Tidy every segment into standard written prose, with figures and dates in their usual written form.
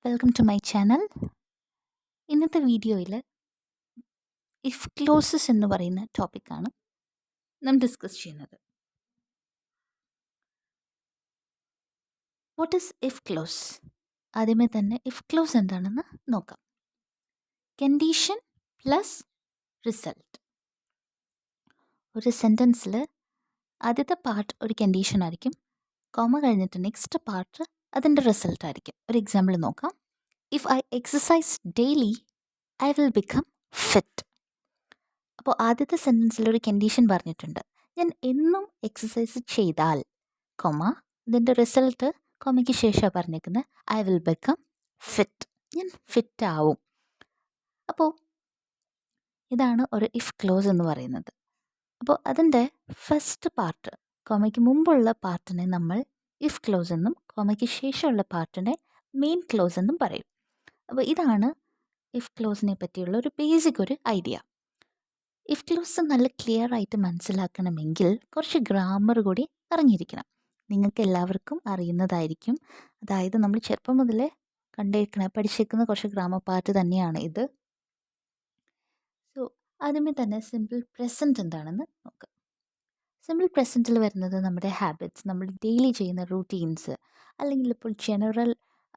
Welcome to my channel. ഇന്നത്തെ വീഡിയോയിൽ if closes എന്ന് പറയുന്ന ടോപ്പിക്കാണ് നാം ഡിസ്കസ് ചെയ്യുന്നത്. What is if close? ആദ്യമേ തന്നെ ഇഫ് ക്ലോസ് എന്താണെന്ന് നോക്കാം. Condition plus result. ഒരു സെൻറ്റൻസിൽ ആദ്യത്തെ പാർട്ട് ഒരു കണ്ടീഷൻ ആയിരിക്കും, കോമ കഴിഞ്ഞിട്ട് നെക്സ്റ്റ് പാർട്ട് അതിൻ്റെ റിസൾട്ട് ആയിരിക്കും. ഒരു എക്സാമ്പിൾ നോക്കാം. If I exercise daily I will become fit. അപ്പോൾ ആദ്യത്തെ സെൻറ്റൻസിൽ ഒരു കണ്ടീഷൻ പറഞ്ഞിട്ടുണ്ട്, ഞാൻ എന്നും എക്സസൈസ് ചെയ്താൽ, കൊമ ഇതിൻ്റെ റിസൾട്ട് കൊമയ്ക്ക് ശേഷമാണ് പറഞ്ഞേക്കുന്നത്, ഐ വിൽ ബിക്കം ഫിറ്റ്, ഞാൻ ഫിറ്റ് ആവും. അപ്പോൾ ഇതാണ് ഒരു ഇഫ് ക്ലോസ് എന്ന് പറയുന്നത്. അപ്പോൾ അതിൻ്റെ ഫസ്റ്റ് പാർട്ട്, കൊമയ്ക്ക് മുമ്പുള്ള പാർട്ടിനെ നമ്മൾ ഇഫ് ക്ലോസ് എന്നും കൊമയ്ക്ക് ശേഷമുള്ള പാർട്ടിനെ മെയിൻ ക്ലോസ് എന്നും പറയും. അപ്പോൾ ഇതാണ് ഇഫ് ക്ലോസിനെ പറ്റിയുള്ള ഒരു ബേസിക് ഒരു ഐഡിയ. ഇഫ് ക്ലോസ് നല്ല ക്ലിയർ ആയിട്ട് മനസ്സിലാക്കണമെങ്കിൽ കുറച്ച് ഗ്രാമർ കൂടി അറിഞ്ഞിരിക്കണം. നിങ്ങൾക്ക് എല്ലാവർക്കും അറിയുന്നതായിരിക്കും. അതായത് നമ്മൾ ചെറുപ്പം മുതലേ പഠിച്ചേക്കുന്ന കുറച്ച് ഗ്രാമർ പാർട്ട് തന്നെയാണ് ഇത്. സോ ആദ്യമേ തന്നെ സിമ്പിൾ പ്രസൻറ്റ് എന്താണെന്ന് നോക്കാം. സിമ്പിൾ പ്രസൻറ്റിൽ വരുന്നത് നമ്മുടെ ഹാബിറ്റ്സ്, നമ്മൾ ഡെയിലി ചെയ്യുന്ന റൂട്ടീൻസ്, അല്ലെങ്കിൽ ഇപ്പോൾ ജനറൽ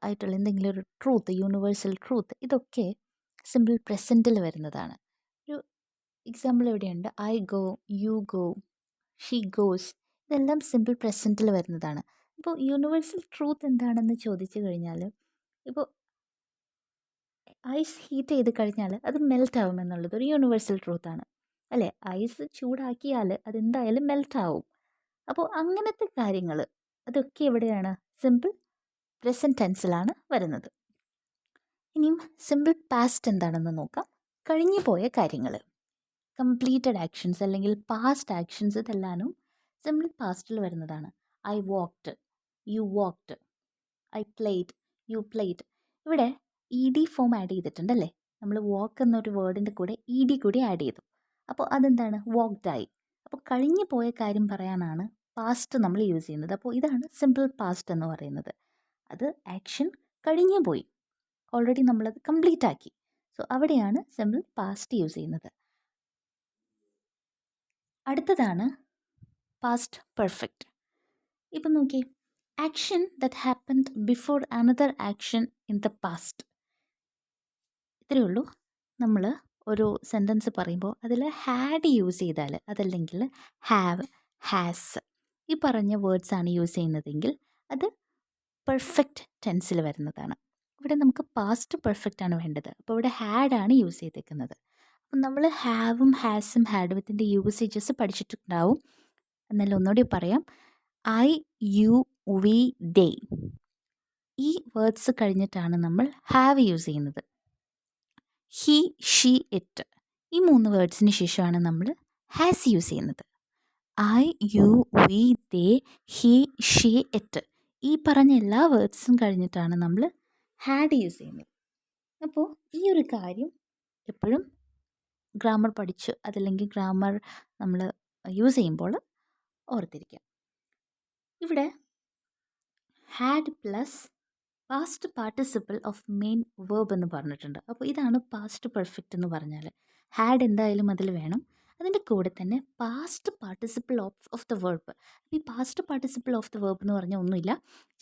ആയിട്ടുള്ള എന്തെങ്കിലും ഒരു ട്രൂത്ത്, യൂണിവേഴ്സൽ ട്രൂത്ത്, ഇതൊക്കെ സിമ്പിൾ പ്രസൻറ്റിൽ വരുന്നതാണ്. ഒരു എക്സാമ്പിൾ എവിടെയുണ്ട്, I go, you go, she goes, ഇതെല്ലാം സിമ്പിൾ പ്രസൻറ്റിൽ വരുന്നതാണ്. ഇപ്പോൾ യൂണിവേഴ്സൽ ട്രൂത്ത് എന്താണെന്ന് ചോദിച്ചു കഴിഞ്ഞാൽ, ഇപ്പോൾ ഐസ് ഹീറ്റ് ചെയ്ത് കഴിഞ്ഞാൽ അത് മെൽറ്റ് ആവുമെന്നുള്ളത് ഒരു യൂണിവേഴ്സൽ ട്രൂത്താണ്, അല്ലേ? ഐസ് ചൂടാക്കിയാൽ അതെന്തായാലും മെൽറ്റ് ആവും. അപ്പോൾ അങ്ങനത്തെ കാര്യങ്ങൾ അതൊക്കെ എവിടെയാണ്? സിമ്പിൾ പ്രസൻറ്റ് ടെൻസിലാണ് വരുന്നത്. ഇനിയും സിമ്പിൾ പാസ്റ്റ് എന്താണെന്ന് നോക്കാം. കഴിഞ്ഞു പോയ കാര്യങ്ങൾ, കംപ്ലീറ്റഡ് ആക്ഷൻസ് അല്ലെങ്കിൽ പാസ്റ്റ് ആക്ഷൻസ്, ഇതെല്ലാനും സിമ്പിൾ പാസ്റ്റിൽ വരുന്നതാണ്. I walked, you walked, I played, you played. ഇവിടെ ഇ ഡി ഫോം ആഡ് ചെയ്തിട്ടുണ്ടല്ലേ, നമ്മൾ വാക്ക് എന്നൊരു വേർഡിൻ്റെ കൂടെ ഇ ഡി കൂടി ആഡ് ചെയ്തു. അപ്പോൾ അതെന്താണ്? വാക്ക്ഡായി. അപ്പോൾ കഴിഞ്ഞു പോയ കാര്യം പറയാനാണ് പാസ്റ്റ് നമ്മൾ യൂസ് ചെയ്യുന്നത്. അപ്പോൾ ഇതാണ് സിമ്പിൾ പാസ്റ്റ് എന്ന് പറയുന്നത്. അത് ആക്ഷൻ കഴിഞ്ഞു പോയി, ഓൾറെഡി നമ്മളത് കംപ്ലീറ്റ് ആക്കി. സോ അവിടെയാണ് സിമ്പിൾ പാസ്റ്റ് യൂസ് ചെയ്യുന്നത്. അടുത്തതാണ് പാസ്റ്റ് പെർഫെക്റ്റ്. ഇപ്പം നോക്കി, action that happened before another action in the past. ഇത്രയേ ഉള്ളൂ. നമ്മൾ ഒരു സെൻറ്റൻസ് പറയുമ്പോൾ അതിൽ ഹാഡ് യൂസ് ചെയ്താൽ, അതല്ലെങ്കിൽ ഹാവ്, ഹാസ്, ഈ പറഞ്ഞ വേർഡ്സാണ് യൂസ് ചെയ്യുന്നതെങ്കിൽ അത് പെർഫെക്റ്റ് ടെൻസിൽ വരുന്നതാണ്. ഇവിടെ നമുക്ക് പാസ്റ്റ് പെർഫെക്റ്റ് ആണ് വേണ്ടത്. അപ്പോൾ ഇവിടെ ഹാഡാണ് യൂസ് ചെയ്തേക്കുന്നത്. അപ്പം നമ്മൾ ഹാവും ഹാസും ഹാഡ് വിത്തിൻ്റെ യൂസേജസ് പഠിച്ചിട്ടുണ്ടാവും. എന്നാലും ഒന്നുകൂടി പറയാം. ഐ, യു, വി, ദേ, ഈ വേർഡ്സ് കഴിഞ്ഞിട്ടാണ് നമ്മൾ ഹാവ് യൂസ് ചെയ്യുന്നത്. ഹി, ഷീ, ഇറ്റ്, ഈ 3 വേർഡ്സിന് ശേഷമാണ് നമ്മൾ ഹാസ് യൂസ് ചെയ്യുന്നത്. I, you, we, they, he, she, it, ഈ പറഞ്ഞ എല്ലാ വേർഡ്സും കഴിഞ്ഞിട്ടാണ് നമ്മൾ ഹാഡ് യൂസ് ചെയ്യുന്നത്. അപ്പോൾ ഈ ഒരു കാര്യം എപ്പോഴും ഗ്രാമർ പഠിച്ച്, അതല്ലെങ്കിൽ ഗ്രാമർ നമ്മൾ യൂസ് ചെയ്യുമ്പോൾ ഓർത്തിരിക്കാം. ഇവിടെ had plus past participle of main verb എന്ന് പറഞ്ഞിട്ടുണ്ട്. അപ്പോൾ ഇതാണ് പാസ്റ്റ് പെർഫെക്റ്റ് എന്ന് പറഞ്ഞാൽ. ഹാഡ് എന്തായാലും അതിൽ വേണം. അതിൻ്റെ കൂടെ തന്നെ past participle of the verb. ഈ past participle of the verb എന്ന് പറഞ്ഞാൽ ഒന്നുമില്ല,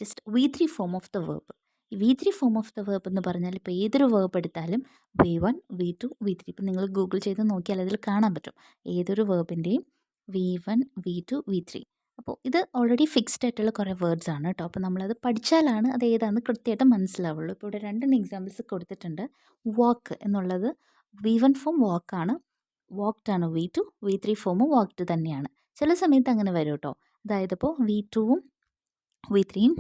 just V3 form of the verb. ഈ V3 form of the verb എന്ന് പറഞ്ഞാൽ ഇപ്പോൾ ഏതൊരു വേർബ് എടുത്താലും V1, V2, V3, ഇപ്പം നിങ്ങൾ ഗൂഗിൾ ചെയ്ത് നോക്കിയാൽ അതിൽ കാണാൻ പറ്റും ഏതൊരു വേർബിൻ്റെയും V1, V2, V3. അപ്പോൾ ഇത് ഓൾറെഡി ഫിക്സ്ഡ് ആയിട്ടുള്ള കുറേ വേർഡ്സ് ആണ് കേട്ടോ. അപ്പോൾ നമ്മളത് പഠിച്ചാലാണ് അത് ഏതാണെന്ന് കൃത്യമായിട്ട് മനസ്സിലാവുള്ളൂ. ഇപ്പോൾ ഇവിടെ 2 എക്സാമ്പിൾസ് കൊടുത്തിട്ടുണ്ട്. വാക്ക് എന്നുള്ളത് V1 ഫോം വാക്കാണ്, വാക്ക്ഡ് ആണ് V2, V3 ഫോമും വാക്ക്ഡ് തന്നെയാണ്. ചില സമയത്ത് അങ്ങനെ വരും കേട്ടോ. അതായത് ഇപ്പോൾ V2വും V3യും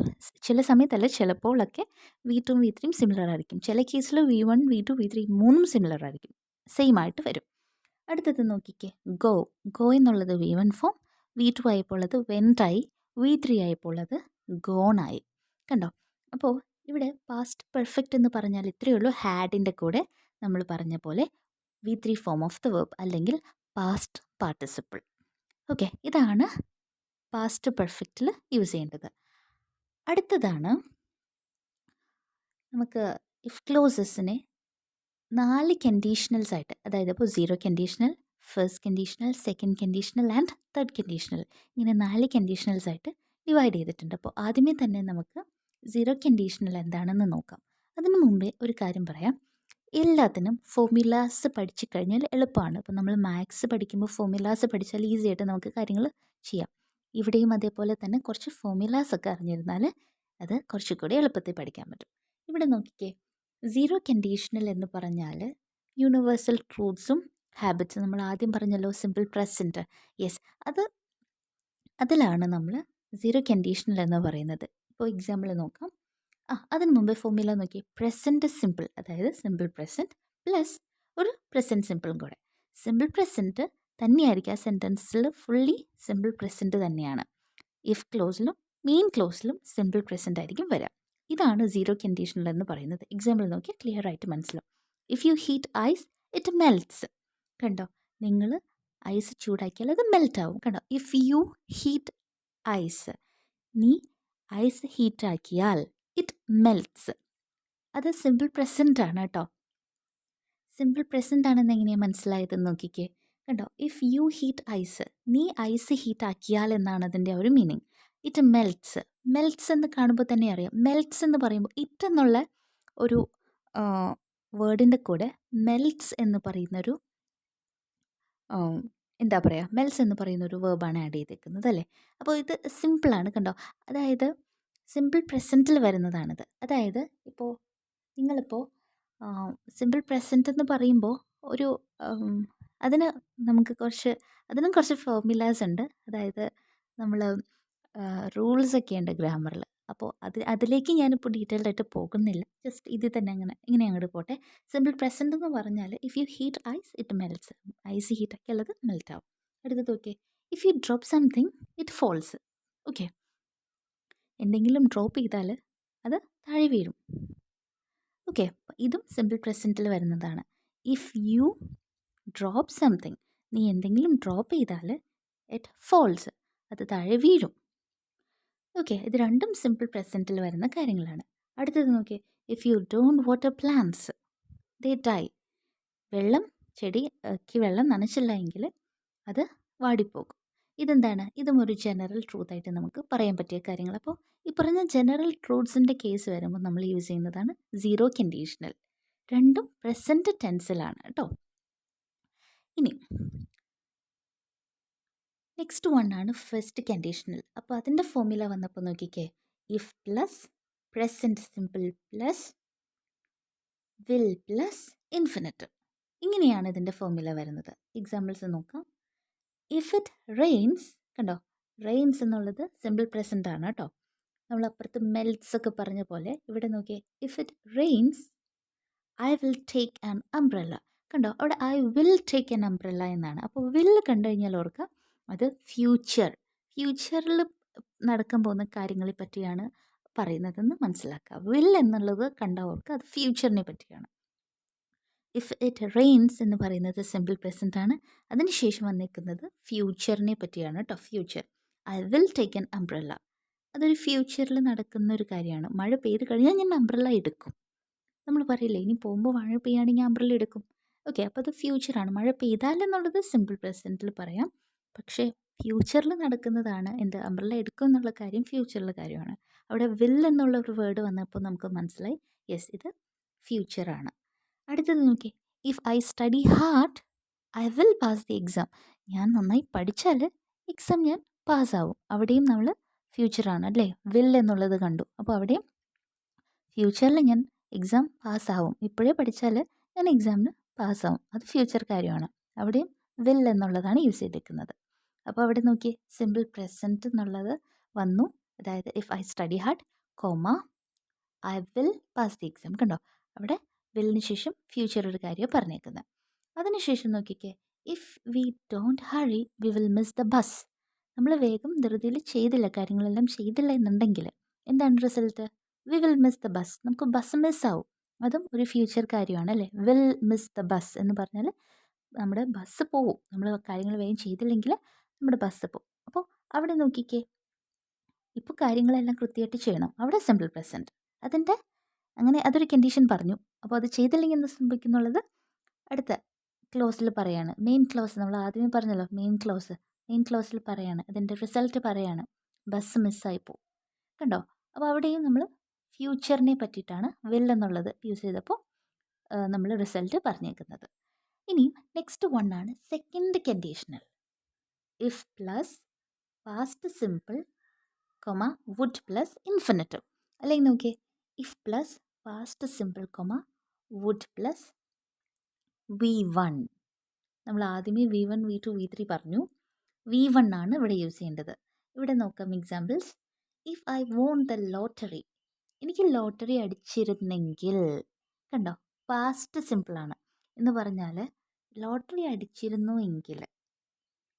ചില സമയത്തല്ല, ചിലപ്പോഴൊക്കെ V2വും V3യും സിമിലർ ആയിരിക്കും. ചില കേസിൽ V1, V2, V3 മൂന്നും സിമിലർ ആയിരിക്കും, സെയിം ആയിട്ട് വരും. അടുത്തത് നോക്കിക്കേ, ഗോ. ഗോ എന്നുള്ളത് V1 ഫോം, V2 ആയപ്പോൾ അത് വെൻറ്റായി, V3 ആയപ്പോൾ അത് ഗോണായി. കണ്ടോ? അപ്പോൾ ഇവിടെ പാസ്റ്റ് പെർഫെക്റ്റ് എന്ന് പറഞ്ഞാൽ ഇത്രയേ ഉള്ളൂ. ഹാഡിൻ്റെ കൂടെ നമ്മൾ പറഞ്ഞ പോലെ V3 form of the verb അല്ലെങ്കിൽ പാസ്റ്റ് പാർട്ടിസിപ്പിൾ. ഓക്കെ, ഇതാണ് പാസ്റ്റ് പെർഫെക്റ്റിൽ യൂസ് ചെയ്യേണ്ടത്. അടുത്തതാണ് നമുക്ക് ഇഫ് ക്ലോസസിനെ 4 കണ്ടീഷണൽസ് ആയിട്ട്, അതായത് ഇപ്പോൾ 0 conditional, first conditional, second conditional and third conditional, ഇങ്ങനെ 4 കണ്ടീഷണൽസ് ആയിട്ട് ഡിവൈഡ് ചെയ്തിട്ടുണ്ട്. അപ്പോൾ ആദ്യമേ തന്നെ നമുക്ക് 0 കണ്ടീഷണൽ എന്താണെന്ന് നോക്കാം. അതിനു മുമ്പേ ഒരു കാര്യം പറയാം. എല്ലാത്തിനും ഫോർമുലാസ് പഠിച്ചു കഴിഞ്ഞാൽ എളുപ്പമാണ്. ഇപ്പോൾ നമ്മൾ മാത്സ് പഠിക്കുമ്പോൾ ഫോർമുലാസ് പഠിച്ചാൽ ഈസി ആയിട്ട് നമുക്ക് കാര്യങ്ങൾ ചെയ്യാം. ഇവിടെയും അതേപോലെ തന്നെ കുറച്ച് ഫോർമുലാസ് ഒക്കെ അറിഞ്ഞിരുന്നാൽ അത് കുറച്ചുകൂടി എളുപ്പത്തിൽ പഠിക്കാൻ പറ്റും. ഇവിടെ നോക്കിക്കേ, 0 കണ്ടീഷണൽ എന്ന് പറഞ്ഞാൽ യൂണിവേഴ്സൽ ട്രൂത്ത്സും ഹാബിറ്റ്സും നമ്മൾ ആദ്യം പറഞ്ഞല്ലോ, സിമ്പിൾ പ്രസൻറ്റ്. യെസ്, അതിലാണ് നമ്മൾ 0 കണ്ടീഷണൽ എന്ന് പറയുന്നത്. ഇപ്പോൾ എക്സാമ്പിൾ നോക്കാം. അതിന് മുമ്പേ ഫോർമുല നോക്കി. പ്രസൻറ്റ് സിമ്പിൾ, അതായത് സിമ്പിൾ പ്രസൻറ്റ് പ്ലസ് ഒരു പ്രസൻറ്റ് സിമ്പിളും കൂടെ. സിമ്പിൾ പ്രസൻറ്റ് തന്നെയായിരിക്കും ആ സെൻറ്റൻസിൽ ഫുള്ളി സിമ്പിൾ പ്രസൻറ്റ് തന്നെയാണ്. ഇഫ് ക്ലോസിലും മെയിൻ ക്ലോസിലും സിമ്പിൾ പ്രസൻറ്റ് ആയിരിക്കും വരിക. ഇതാണ് 0 കണ്ടീഷണൽ എന്ന് പറയുന്നത്. എക്സാമ്പിൾ നോക്കി ക്ലിയർ ആയിട്ട് മനസ്സിലാവും. If you heat ice it melts. കണ്ടോ, നിങ്ങൾ ഐസ് ചൂടാക്കിയാൽ അത് മെൽറ്റ് ആവും. കണ്ടോ, ഇഫ് യു ഹീറ്റ് ഐസ്, നീ ഐസ് ഹീറ്റാക്കിയാൽ ഇറ്റ് മെൽറ്റ്സ്. അത് സിമ്പിൾ പ്രസൻറ്റ് ആണ് കേട്ടോ. സിമ്പിൾ പ്രസൻറ്റ് ആണെന്ന് എങ്ങനെയാണ് മനസ്സിലായതെന്ന് നോക്കിക്കേ. കണ്ടോ, ഇഫ് യു ഹീറ്റ് ഐസ്, നീ ഐസ് ഹീറ്റാക്കിയാൽ എന്നാണ് അതിൻ്റെ ഒരു മീനിങ്. It melts. മെൽറ്റ്സ് എന്ന് കാണുമ്പോൾ തന്നെ അറിയാം. മെൽറ്റ്സ് എന്ന് പറയുമ്പോൾ ഇറ്റ് എന്നുള്ള ഒരു വേർഡിൻ്റെ കൂടെ മെൽറ്റ്സ് എന്ന് പറയുന്നൊരു എന്താ പറയുക, മെൽസ് എന്ന് പറയുന്ന ഒരു വേർബാണ് ആഡ് ചെയ്തേക്കുന്നത് അല്ലേ. അപ്പോൾ ഇത് സിമ്പിളാണ്. കണ്ടോ, അതായത് സിമ്പിൾ പ്രസൻറ്റിൽ വരുന്നതാണിത്. അതായത് ഇപ്പോൾ നിങ്ങളിപ്പോൾ സിമ്പിൾ പ്രസൻറ്റ് എന്ന് പറയുമ്പോൾ ഒരു അതിന് നമുക്ക് അതിനും കുറച്ച് ഫോർമുലാസ് ഉണ്ട്. അതായത് നമ്മൾ റൂൾസൊക്കെ ഉണ്ട് ഗ്രാമറിൽ. അപ്പോൾ അതിലേക്ക് ഞാനിപ്പോൾ ഡീറ്റെയിൽഡ് ആയിട്ട് പോകുന്നില്ല. ജസ്റ്റ് ഇതിൽ തന്നെ ഇങ്ങനെ അങ്ങോട്ട് പോട്ടെ. സിമ്പിൾ പ്രസൻറ്റ് എന്ന് പറഞ്ഞാൽ if you heat ice it melts. Ice ഹീറ്റാക്കിയാൽ അത് മെൽറ്റ് ആവും. അടുത്തത് okay, if you drop something it falls. Okay, എന്തെങ്കിലും ഡ്രോപ്പ് ചെയ്താൽ അത് താഴെ വീഴും. ഓക്കെ, ഇതും സിമ്പിൾ പ്രസൻറ്റിൽ വരുന്നതാണ്. ഇഫ് യു ഡ്രോപ്പ് സംതിങ്, നീ എന്തെങ്കിലും ഡ്രോപ്പ് ചെയ്താൽ ഇറ്റ് ഫോൾസ്, അത് താഴെ വീഴും. ഓക്കെ, ഇത് രണ്ടും സിമ്പിൾ പ്രസൻറ്റിൽ വരുന്ന കാര്യങ്ങളാണ്. അടുത്തത് നോക്കിയേ, if you don't water plants they dye. ചെടിക്ക് വെള്ളം നനച്ചില്ല എങ്കിൽ അത് വാടിപ്പോകും. ഇതെന്താണ്? ഇതും ഒരു ജനറൽ ട്രൂത്തായിട്ട് നമുക്ക് പറയാൻ പറ്റിയ കാര്യങ്ങൾ. അപ്പോൾ ഈ പറഞ്ഞ ജനറൽ ട്രൂത്ത്സിൻ്റെ കേസ് വരുമ്പോൾ നമ്മൾ യൂസ് ചെയ്യുന്നതാണ് 0 കണ്ടീഷണൽ. രണ്ടും പ്രസൻറ്റ് ടെൻസിലാണ് കേട്ടോ. ഇനി നെക്സ്റ്റ് വൺ ആണ് ഫസ്റ്റ് കണ്ടീഷണൽ. അപ്പോൾ അതിൻ്റെ ഫോർമുല വന്നപ്പോൾ നോക്കിക്കേ, if plus present simple plus will plus infinite. ഇങ്ങനെയാണ് ഇതിൻ്റെ ഫോർമുല വരുന്നത്. എക്സാമ്പിൾസ് നോക്കാം. ഇഫ് ഇറ്റ് റെയിൻസ്, കണ്ടോ, റെയിൻസ് എന്നുള്ളത് സിമ്പിൾ പ്രസൻ്റ് ആണ് കേട്ടോ. നമ്മൾ അപ്പുറത്ത് മെൽറ്റ്സ് ഒക്കെ പറഞ്ഞ പോലെ ഇവിടെ നോക്കിയേ, if it rains I will take an umbrella. കണ്ടോ, അവിടെ I will take an umbrella എന്നാണ്. അപ്പോൾ വിൽ കണ്ടു കഴിഞ്ഞാൽ ഓർക്കുക അത് ഫ്യൂച്ചറിൽ നടക്കാൻ പോകുന്ന കാര്യങ്ങളെ പറ്റിയാണ് പറയുന്നതെന്ന് മനസ്സിലാക്കുക. വിൽ എന്നുള്ളത് കണ്ട ഓർക്കുക അത് ഫ്യൂച്ചറിനെ പറ്റിയാണ്. ഇഫ് ഇറ്റ് റെയിൻസ് എന്ന് പറയുന്നത് സിമ്പിൾ പ്രസൻ്റ് ആണ്. അതിനുശേഷം വന്നിരിക്കുന്നത് ഫ്യൂച്ചറിനെ പറ്റിയാണ് കേട്ടോ. Future, I will take an umbrella, അതൊരു ഫ്യൂച്ചറിൽ നടക്കുന്ന ഒരു കാര്യമാണ്. മഴ പെയ്ത് കഴിഞ്ഞാൽ ഞാൻ അംബ്രല്ല എടുക്കും. നമ്മൾ പറയില്ലേ, ഇനി പോകുമ്പോൾ മഴ പെയ്യുകയാണെങ്കിൽ അംബ്രല്ല എടുക്കും. ഓക്കെ, അപ്പോൾ അത് ഫ്യൂച്ചറാണ്. മഴ പെയ്താലെന്നുള്ളത് സിമ്പിൾ പ്രസൻറ്റിൽ പറയാം. പക്ഷേ ഫ്യൂച്ചറിൽ നടക്കുന്നതാണ് എന്ത്, അംബ്രല്ല എടുക്കും എന്നുള്ള കാര്യം ഫ്യൂച്ചറിലെ കാര്യമാണ്. അവിടെ വിൽ എന്നുള്ള ഒരു വേർഡ് വന്നപ്പോൾ നമുക്ക് മനസ്സിലായി, യെസ്, ഇത് ഫ്യൂച്ചറാണ്. അടുത്തത് നോക്കി, if I study hard I will pass the exam. ഞാൻ നന്നായി പഠിച്ചാൽ എക്സാം ഞാൻ പാസ്സാവും. അവിടെയും നമ്മൾ ഫ്യൂച്ചറാണ് അല്ലേ, വിൽ എന്നുള്ളത് കണ്ടു. അപ്പോൾ അവിടെയും ഫ്യൂച്ചറിൽ ഞാൻ എക്സാം പാസ്സാവും. ഇപ്പോഴേ പഠിച്ചാൽ ഞാൻ എക്സാമിന് പാസ്സാവും, അത് ഫ്യൂച്ചർ കാര്യമാണ്. അവിടെയും വിൽ എന്നുള്ളതാണ് യൂസ് ചെയ്തിരിക്കുന്നത്. അപ്പോൾ അവിടെ നോക്കി, സിമ്പിൾ പ്രസൻറ്റ് എന്നുള്ളത് വന്നു. അതായത് if I study hard comma I will pass the exam. കണ്ടോ, അവിടെ വില്ലിന് ശേഷം ഫ്യൂച്ചർ ഒരു കാര്യം പറഞ്ഞേക്കുന്നത്. അതിനുശേഷം നോക്കിക്കേ, if we don't hurry we will miss the bus. നമ്മൾ വേഗം ധൃതിയിൽ ചെയ്തില്ല, കാര്യങ്ങളെല്ലാം ചെയ്തില്ല എന്നുണ്ടെങ്കിൽ എന്താണ് result? We will miss the bus, നമുക്ക് ബസ് മിസ്സാവും. അതും ഒരു ഫ്യൂച്ചർ കാര്യമാണ് അല്ലേ. വിൽ മിസ് ദ ബസ് എന്ന് പറഞ്ഞാൽ നമ്മുടെ ബസ് പോവും. നമ്മൾ കാര്യങ്ങൾ വേഗം ചെയ്തില്ലെങ്കിൽ നമ്മുടെ ബസ് പോവും. അപ്പോൾ അവിടെ നോക്കിക്കേ, ഇപ്പോൾ കാര്യങ്ങളെല്ലാം കൃത്യമായിട്ട് ചെയ്യണം. അവിടെ സിമ്പിൾ പ്രസൻറ്റ്. അതിൻ്റെ അങ്ങനെ അതൊരു കണ്ടീഷൻ പറഞ്ഞു. അപ്പോൾ അത് ചെയ്തില്ലെങ്കിൽ എന്ത് സംഭവിക്കുന്നുള്ളത് അടുത്ത ക്ലോസിൽ പറയാണ്. മെയിൻ ക്ലോസ് നമ്മൾ ആദ്യമേ പറഞ്ഞല്ലോ, മെയിൻ ക്ലോസിൽ പറയാണ്, അതിൻ്റെ റിസൾട്ട് പറയാണ്, ബസ് മിസ്സായി പോകും. കണ്ടോ? അപ്പോൾ അവിടെയും നമ്മൾ ഫ്യൂച്ചറിനെ പറ്റിയിട്ടാണ് വിൽ എന്നുള്ളത് യൂസ് ചെയ്തപ്പോൾ നമ്മൾ റിസൾട്ട് പറഞ്ഞേക്കുന്നത്. ഇനി നെക്സ്റ്റ് വൺ ആണ് second conditional. If plus past simple comma would plus infinitive. അല്ലെങ്കിൽ നോക്കിയേ, if plus past simple comma would plus V1. നമ്മൾ ആദ്യമേ V1 V2 V3 പറഞ്ഞു. V1 ആണ് ഇവിടെ യൂസ് ചെയ്യേണ്ടത്. ഇവിടെ നോക്കാം examples. If I won the lottery, എനിക്ക് ലോട്ടറി അടിച്ചിരുന്നെങ്കിൽ, കണ്ടോ, പാസ്റ്റ് സിമ്പിളാണ് എന്ന് പറഞ്ഞാൽ ലോട്ടറി അടിച്ചിരുന്നു എങ്കിൽ,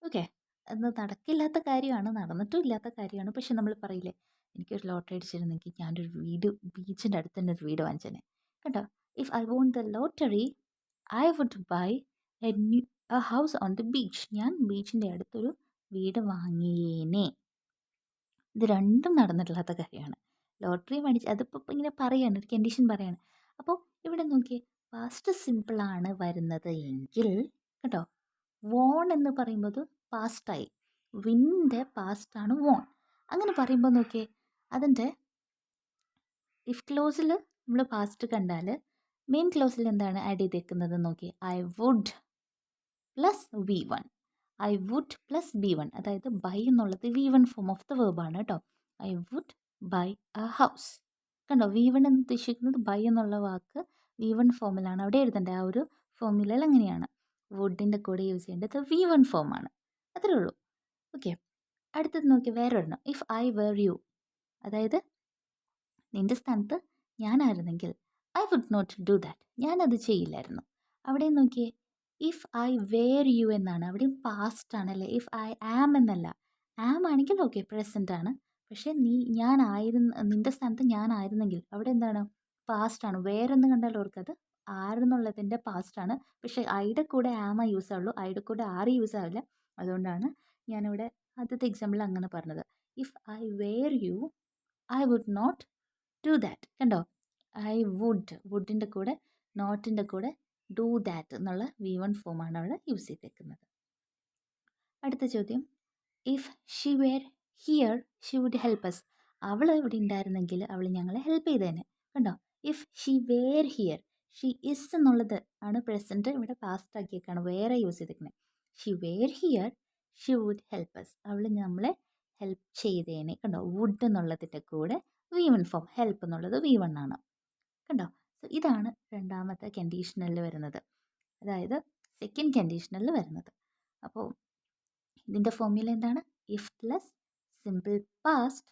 ഓക്കെ, അത് നടക്കില്ലാത്ത കാര്യമാണ്, നടന്നിട്ടും ഇല്ലാത്ത കാര്യമാണ്. പക്ഷെ നമ്മൾ പറയില്ലേ, എനിക്കൊരു ലോട്ടറി അടിച്ചിരുന്നെങ്കിൽ ഞാനൊരു വീട്, ബീച്ചിൻ്റെ അടുത്ത് തന്നെ ഒരു വീട് വാങ്ങിച്ചേനെ. കേട്ടോ, if I won the lottery I would buy a house on the beach. ഞാൻ ബീച്ചിൻ്റെ അടുത്തൊരു വീട് വാങ്ങിയേനെ. ഇത് രണ്ടും നടന്നിട്ടില്ലാത്ത കാര്യമാണ്. ലോട്ടറി മേടിച്ച് അതിപ്പോൾ ഇങ്ങനെ പറയാണ്, ഒരു കണ്ടീഷൻ പറയാണ്. അപ്പോൾ ഇവിടെ നോക്കിയേ, പാസ്റ്റ് സിമ്പിളാണ് വരുന്നത് എങ്കിൽ, കേട്ടോ, വോൺ എന്ന് പറയുമ്പോൾ പാസ്റ്റായി, വിൻ്റെ പാസ്റ്റാണ് വോൺ. അങ്ങനെ പറയുമ്പോൾ നോക്കിയേ, അതിൻ്റെ ഇഫ് ക്ലോസിൽ നമ്മൾ പാസ്റ്റ് കണ്ടാൽ മെയിൻ ക്ലോസിൽ എന്താണ് ആഡ് ചെയ്തേക്കുന്നത് നോക്കി, I would plus V1. I would plus B1, അതായത് ബൈ എന്നുള്ളത് V1 ഫോം ഓഫ് ദ വേർബാണ് കേട്ടോ. I would buy a house. കണ്ടോ, V1 എന്ന് ഉദ്ദേശിക്കുന്നത് ബൈ എന്നുള്ള വാക്ക് V1 ഫോമിലാണ് അവിടെ എഴുതേണ്ടത്. ആ ഒരു ഫോമുലയിൽ അങ്ങനെയാണ്. വുഡിൻ്റെ കൂടെ യൂസ് ചെയ്യേണ്ടത് V1 ഫോമാണ്. അത്രേ ഉള്ളൂ. ഓക്കെ, അടുത്തത് നോക്കി, വേറൊരെണ്ണം. ഇഫ് ഐ വേർ യു, അതായത് നിൻ്റെ സ്ഥാനത്ത് ഞാനായിരുന്നെങ്കിൽ I would not do that, ഞാനത് ചെയ്യില്ലായിരുന്നു. അവിടെ നോക്കിയേ, ഇഫ് ഐ വേർ യു എന്നാണ്, അവിടെയും പാസ്റ്റ് ആണല്ലേ, ഇഫ് ഐ ആം എന്നല്ല. ആം ആണെങ്കിൽ ഓക്കെ, പ്രസൻ്റ് ആണ്. പക്ഷേ നിൻ്റെ സ്ഥാനത്ത് ഞാനായിരുന്നെങ്കിൽ അവിടെ എന്താണ്, പാസ്റ്റ് ആണ്. വേറെന്ന് കണ്ടാൽ ഓർക്കത് ആരെന്നുള്ളതിൻ്റെ പാസ്റ്റ് ആണ്. പക്ഷേ ഐയുടെ കൂടെ ആമ യൂസ് ആവുള്ളൂ, ഐയുടെ കൂടെ ആറ് യൂസ് ആവില്ല. അതുകൊണ്ടാണ് ഞാനിവിടെ ആദ്യത്തെ എക്സാമ്പിൾ അങ്ങനെ പറഞ്ഞത്. If I were you I would not do that. കണ്ടോ, ഐ വുഡിൻ്റെ കൂടെ നോട്ടിൻ്റെ കൂടെ ഡു ദാറ്റ് എന്നുള്ള V1 ഫോമാണ് അവിടെ യൂസ് ചെയ്തേക്കുന്നത്. അടുത്ത ചോദ്യം, if she were here she would help us. അവൾ ഇവിടെ ഉണ്ടായിരുന്നെങ്കിൽ അവൾ ഞങ്ങളെ ഹെൽപ്പ് ചെയ്തേനെ. കണ്ടോ, if she were here, she is എന്നുള്ളത് ആണ് പ്രസൻറ്റ്, ഇവിടെ പാസ്റ്റ് ആക്കിയേക്കാണ് വേറെ യൂസ് ചെയ്തേക്കുന്നത്. She were here she would help us, അവൾ നമ്മളെ ഹെൽപ്പ് ചെയ്തേനെ. കണ്ടോ, വുഡ് എന്നുള്ളതിൻ്റെ കൂടെ V1 ഫോം, ഹെൽപ്പ് എന്നുള്ളത് V1 ആണ്. കണ്ടോ, സോ ഇതാണ് രണ്ടാമത്തെ കണ്ടീഷണലിൽ വരുന്നത്, അതായത് സെക്കൻഡ് കണ്ടീഷണലിൽ വരുന്നത്. അപ്പോൾ ഇതിൻ്റെ ഫോർമുല എന്താണ്, if plus simple past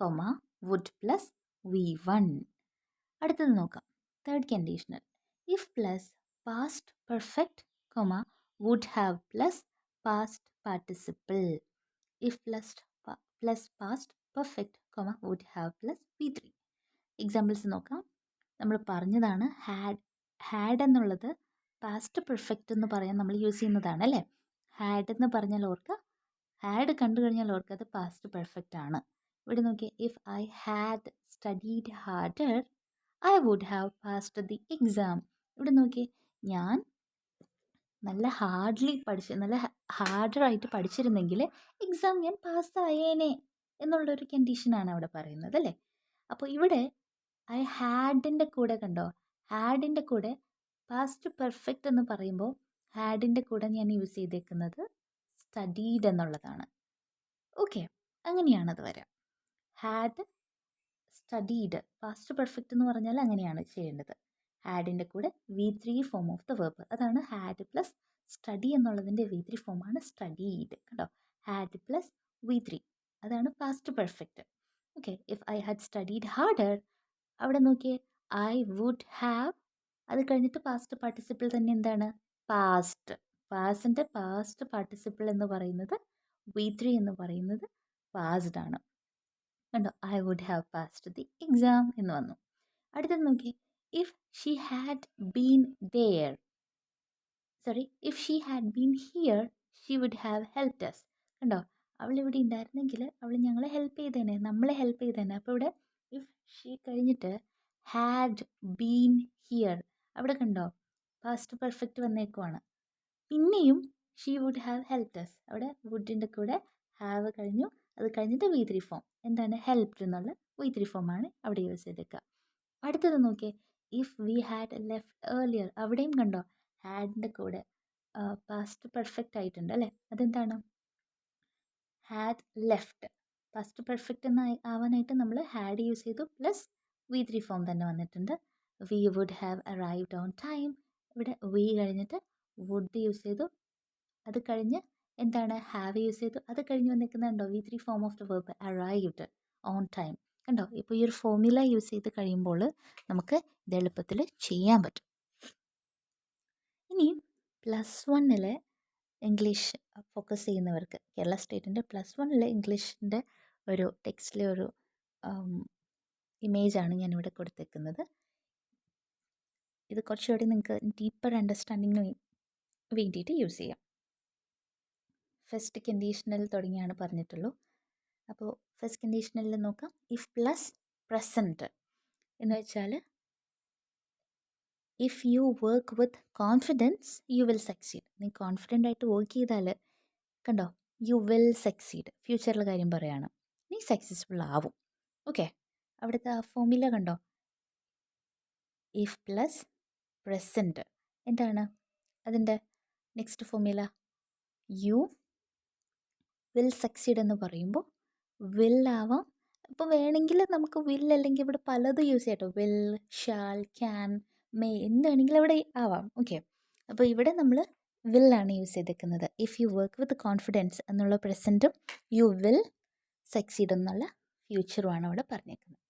comma would plus V1. അടുത്തത് നോക്കാം, third conditional. If plus past perfect comma would have plus past participle. If plus past perfect comma would have plus V3. Examples നോക്കാം. നമ്മൾ പറഞ്ഞതാണ് had എന്നുള്ളത് past perfect എന്ന് പറയാൻ നമ്മൾ use ചെയ്യുന്നതാണ് അല്ലേ. ഹാഡ് എന്ന് പറഞ്ഞാൽ ഓർക്കുക, ഹാഡ് കണ്ടു കഴിഞ്ഞാൽ ഓർക്കുക അത് പാസ്റ്റ് പെർഫെക്റ്റ് ആണ്. ഇവിടെ നോക്കിയേ, if I had studied harder I would have passed the exam. ഇവിടെ നോക്കിയേ, ഞാൻ നല്ല ഹാർഡറായിട്ട് പഠിച്ചിരുന്നെങ്കിൽ എക്സാം ഞാൻ പാസ്സായേനെ എന്നുള്ളൊരു കണ്ടീഷനാണ് അവിടെ പറയുന്നത് അല്ലേ. അപ്പോൾ ഇവിടെ ഐ ഹാഡിൻ്റെ കൂടെ കണ്ടോ, ഹാഡിൻ്റെ കൂടെ പാസ്റ്റ് പെർഫെക്റ്റ് എന്ന് പറയുമ്പോൾ ഹാഡിൻ്റെ കൂടെ ഞാൻ യൂസ് ചെയ്തേക്കുന്നത് സ്റ്റഡീഡ് എന്നുള്ളതാണ്. ഓക്കെ, അങ്ങനെയാണത് വരാം. ഹാഡ് സ്റ്റഡീഡ് പാസ്റ്റ് പെർഫെക്റ്റ് എന്ന് പറഞ്ഞാൽ അങ്ങനെയാണ് ചെയ്യേണ്ടത്. ഹാഡിൻ്റെ കൂടെ V3 form of the verb, അതാണ് ഹാഡ് പ്ലസ് സ്റ്റഡി എന്നുള്ളതിൻ്റെ V3 ഫോമാണ് സ്റ്റഡീഡ്. കണ്ടോ, ഹാഡ് പ്ലസ് V3, അതാണ് past perfect. Okay, if I had studied harder, അവിടെ നോക്കിയേ, ഐ വുഡ് ഹാവ്, അത് കഴിഞ്ഞിട്ട് പാസ്റ്റ് പാർട്ടിസിപ്പിൾ തന്നെ എന്താണ്, പാസ്റ്റിൻ്റെ പാസ്റ്റ് പാർട്ടിസിപ്പിൾ എന്ന് പറയുന്നത് V3 എന്ന് പറയുന്നത് പാസ്ഡ് ആണ്. കണ്ടോ, I would have passed the exam എന്ന് വന്നു. അടുത്തത് നോക്കി, if she had been here she would have helped us. കണ്ടോ, അവൾ ഇവിടെ ഉണ്ടായിരുന്നെങ്കിൽ അവൾ ഞങ്ങളെ ഹെൽപ്പ് ചെയ്തേനെ, നമ്മളെ ഹെൽപ്പ് ചെയ്തേനെ. അപ്പോൾ ഇവിടെ ഇഫ് ഷീ കഴിഞ്ഞിട്ട് ഹാഡ് ബീൻ ഹിയർ. അവിടെ കണ്ടോ പാസ്റ്റ് പെർഫെക്റ്റ് വന്നേക്കുവാണ്. പിന്നെയും she would have helped us. അവിടെ വുഡിൻ്റെ കൂടെ ഹാവ് കഴിഞ്ഞു, അത് കഴിഞ്ഞിട്ട് V3 ഫോം. എന്താണ് ഹെൽപ്ഡ് എന്നുള്ള V3 ഫോമാണ് അവിടെ യൂസ് ചെയ്തേക്കുക. അടുത്തത് നോക്കിയേ, if we had left earlier. അവിടെയും കണ്ടോ ഹാഡിൻ്റെ കൂടെ പാസ്റ്റ് പെർഫെക്റ്റ് ആയിട്ടുണ്ട് അല്ലേ. അതെന്താണ് ഹാഡ് ലെഫ്റ്റ്. പാസ്റ്റ് പെർഫെക്റ്റ് എന്ന് ആവാനായിട്ട് നമ്മൾ ഹാഡ് യൂസ് ചെയ്തു പ്ലസ് V3 ഫോം തന്നെ വന്നിട്ടുണ്ട്. We would have arrived on time. ഇവിടെ വി കഴിഞ്ഞിട്ട് വുഡ് യൂസ് ചെയ്തു, അത് കഴിഞ്ഞ് എന്താണ് ഹാവ് യൂസ് ചെയ്തു, അത് കഴിഞ്ഞ് വന്നിരിക്കുന്നുണ്ടോ V3 form of the verb arrived on time. കണ്ടോ ഇപ്പോൾ ഈ ഒരു ഫോർമുല യൂസ് ചെയ്ത് കഴിയുമ്പോൾ നമുക്ക് ഇത് എളുപ്പത്തിൽ ചെയ്യാൻ പറ്റും. ഇനി +1 ഇംഗ്ലീഷ് ഫോക്കസ് ചെയ്യുന്നവർക്ക് കേരള സ്റ്റേറ്റിൻ്റെ +1 ഇംഗ്ലീഷിൻ്റെ ഒരു ടെക്സ്റ്റിലെ ഒരു ഇമേജാണ് ഞാനിവിടെ കൊടുത്തേക്കുന്നത്. ഇത് കുറച്ചുകൂടി നിങ്ങൾക്ക് ഡീപ്പർ അണ്ടർസ്റ്റാൻഡിങ്ങിന് വേണ്ടിയിട്ട് യൂസ് ചെയ്യാം. ഫസ്റ്റ് കണ്ടീഷണൽ തുടങ്ങിയാണ് പറഞ്ഞിട്ടുള്ളൂ. അപ്പോൾ ഫസ്റ്റ് കണ്ടീഷണലിൽ നോക്കാം. ഇഫ് പ്ലസ് പ്രസൻറ്റ് എന്ന് വെച്ചാൽ if you work with confidence you will succeed. നീ കോൺഫിഡൻ്റ് ആയിട്ട് വർക്ക് ചെയ്താൽ കണ്ടോ യു വിൽ സക്സീഡ്. ഫ്യൂച്ചറിലെ കാര്യം പറയുകയാണ്, നീ സക്സസ്ഫുൾ ആവും. ഓക്കെ, അവിടുത്തെ ആ ഫോർമുല കണ്ടോ, ഇഫ് പ്ലസ് പ്രസൻറ്റ് എന്താണ് അതിൻ്റെ next formula you will succeed എന്ന് പറയുമ്പോൾ വിൽ ആവാം. ഇപ്പോൾ വേണമെങ്കിൽ നമുക്ക് വിൽ അല്ലെങ്കിൽ ഇവിടെ പലതും യൂസ് ചെയ്യാം കേട്ടോ. വിൽ, ഷാൽ, ക്യാൻ, മേ എന്ത് വേണമെങ്കിലും അവിടെ ആവാം. ഓക്കെ, അപ്പോൾ ഇവിടെ നമ്മൾ വില്ലാണ് യൂസ് ചെയ്തേക്കുന്നത്. If you work with confidence എന്നുള്ള പ്രസൻറ്റും യു വിൽ സക്സീഡ് എന്നുള്ള ഫ്യൂച്ചറുമാണ് അവിടെ പറഞ്ഞേക്കുന്നത്.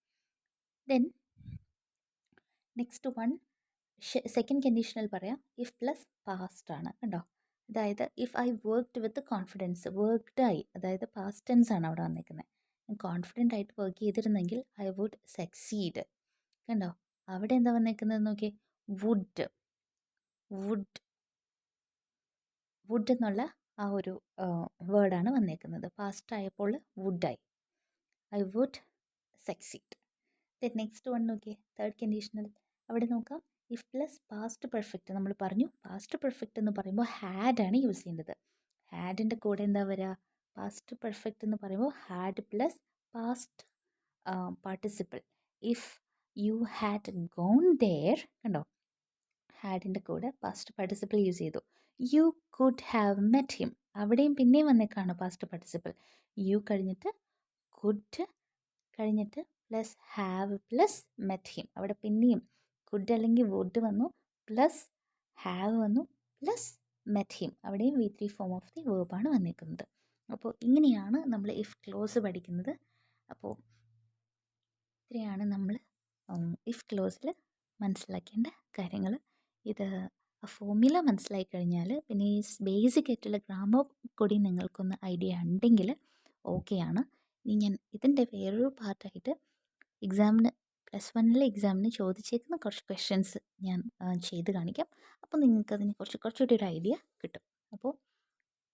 Then next one second conditional പറയാം. ഇഫ് പ്ലസ് പാസ്റ്റ് ആണ് കണ്ടോ. അതായത് if I worked with confidence, worked ആയി, അതായത് പാസ്റ്റ് ടെൻസ് ആണ് അവിടെ വന്നിരിക്കുന്നത്. കോൺഫിഡൻ്റ് ആയിട്ട് വർക്ക് ചെയ്തിരുന്നെങ്കിൽ ഐ വുഡ് സക്സീഡ്. കണ്ടോ അവിടെ എന്താ വന്നിരിക്കുന്നത് നോക്കി, വുഡ്. വുഡ് വുഡ് എന്നുള്ള ആ ഒരു വേർഡാണ് വന്നേക്കുന്നത്. പാസ്റ്റ് ആയപ്പോൾ വുഡായി, I would succeed. Then next one നോക്കിയേ, തേർഡ് കണ്ടീഷണൽ. അവിടെ നോക്കാം, ഇഫ് പ്ലസ് പാസ്റ്റ് പെർഫെക്റ്റ്. നമ്മൾ പറഞ്ഞു പാസ്റ്റ് പെർഫെക്റ്റ് എന്ന് പറയുമ്പോൾ ഹാഡാണ് യൂസ് ചെയ്യേണ്ടത്. ഹാഡിൻ്റെ കൂടെ എന്താ വരിക, പാസ്റ്റ് പെർഫെക്റ്റ് എന്ന് പറയുമ്പോൾ had plus past participle. If you had gone there കണ്ടോ, ഹാഡിൻ്റെ കൂടെ പാസ്റ്റ് പാർട്ടിസിപ്പിൾ യൂസ് ചെയ്തു. You could have met him. അവിടെയും പിന്നെയും വന്നേക്കാണ് പാസ്റ്റ് പാർട്ടിസിപ്പിൾ. യു കഴിഞ്ഞിട്ട് കുഡ് കഴിഞ്ഞിട്ട് plus have plus met him. അവിടെ പിന്നെയും കുഡ് അല്ലെങ്കിൽ വുഡ് വന്നു, പ്ലസ് ഹാവ് വന്നു, പ്ലസ് മെറ്റ് ഹിം. അവിടെയും V3 ഫോം ഓഫ് ദി വേർബാണ് വന്നിരിക്കുന്നത്. അപ്പോൾ ഇങ്ങനെയാണ് നമ്മൾ ഇഫ് ക്ലോസ് പഠിക്കുന്നത്. അപ്പോൾ ഇത്രയാണ് നമ്മൾ ഇഫ് ക്ലോസിൽ മനസ്സിലാക്കേണ്ട കാര്യങ്ങൾ. ഇത് ആ ഫോർമുല മനസ്സിലായി കഴിഞ്ഞാൽ പിന്നെ ഈ ബേസിക് ആയിട്ടുള്ള ഗ്രാമർ കൂടി നിങ്ങൾക്കൊന്ന് ഐഡിയ ഉണ്ടെങ്കിൽ ഓക്കെയാണ്. ഇനി ഞാൻ ഇതിൻ്റെ വേറൊരു പാർട്ടായിട്ട് എക്സാമിന് +1 എക്സാമിന് ചോദിച്ചേക്കുന്ന കുറച്ച് ക്വസ്റ്റ്യൻസ് ഞാൻ ചെയ്ത് കാണിക്കാം. അപ്പോൾ നിങ്ങൾക്കതിനെ കുറച്ചുകൂടി ഒരു ഐഡിയ കിട്ടും. അപ്പോൾ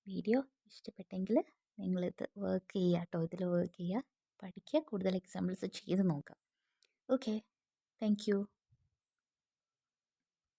വീഡിയോ ഇഷ്ടപ്പെട്ടെങ്കിൽ നിങ്ങളിത് വർക്ക് ചെയ്യുക കേട്ടോ. ഇതിൽ വർക്ക് ചെയ്യുക, പഠിക്കുക, കൂടുതൽ എക്സാമ്പിൾസ് ചെയ്ത് നോക്കാം. Okay, thank you.